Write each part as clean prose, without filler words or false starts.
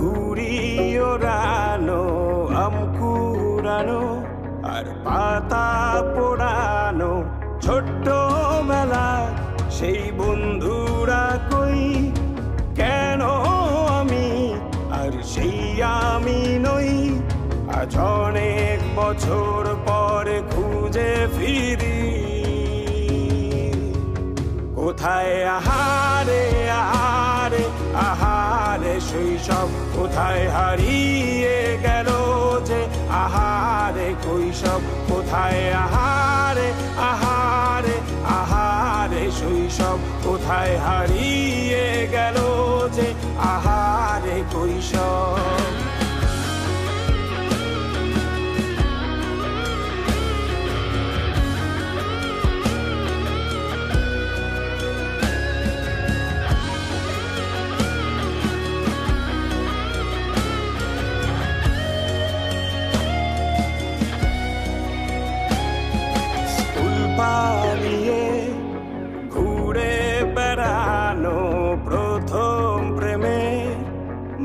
ঘুড়ি ওড়ানো, আম কুড়ানো আর পাতা পোড়ানো, ছোট্টবেলা সেই বন্ধুরা কই, কেন আমি আর সেই আমি নই। আজ অনেক বছর পরে খুঁজে ফিরি, কোথায় আহারে আহারে আহারে শৈশব, কোথায় হারিয়ে গেল যে আহারে কৈশব, কোথায় আহারে আহারে আহারে শৈশব, কোথায় হারিয়ে গেল যে আহারে কৈশব। পালিয়ে ঘুরে বেড়ানো, প্রথম প্রেমে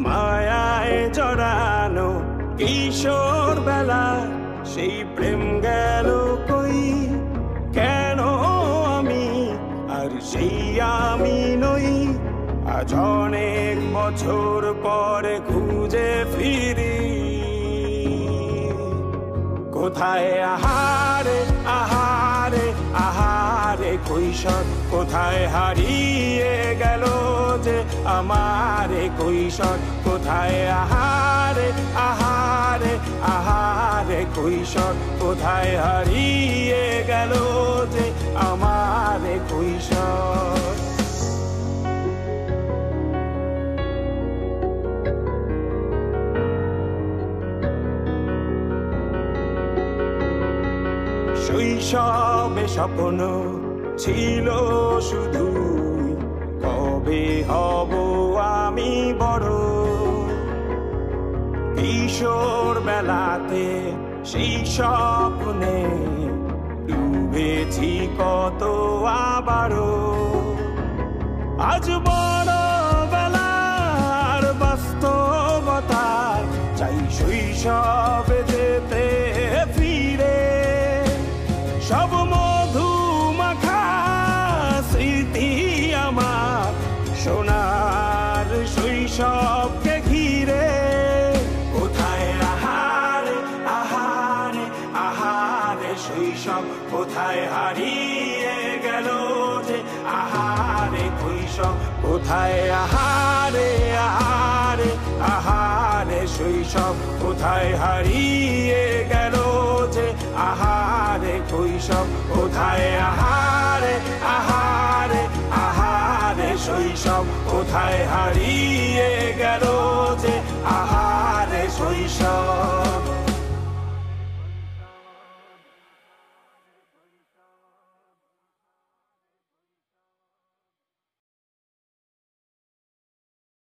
মায়ায় জড়ানো, কিশোর বেলা সেই প্রেম গেল কই, কেন আমি আর সেই আমি নই। আজ অনেক বছর পরে খুঁজে ফিরি, কোথায় আহারে আহারে আহারে কৈশোর, কোথায় হারিয়ে গেল যে আমারে কৈশোর, কোথায় আহারে আহারে আহারে কৈশোর, কোথায় হারিয়ে গেল যে আমারে কৈশোর। শৈশবে স্বপ্ন ছিল শুধু, কবে হব আমি বড়। কিশোর বেলাতে সেই স্বপ্নে ডুবেছি কত আবারও, আজ বড় বেলার বাস্তবতায় চাই শৈশবে যেতে ফিরে। সব মধু মাখা স্মৃতি আমার সোনার শৈশবকে ঘিরে, কোথায় আহারে আহারে আহারে শৈশব, কোথায় হারিয়ে গেল যে আহারে কৈশোর, কোথায় আহারে আহারে আহারে শৈশব, কোথায় হারিয়ে গেল যে আহারে কৈশোর, কোথায় আহারে আহারে আহারে শৈশব, কোথায় হারিয়ে গেল যে আহারে শৈশব।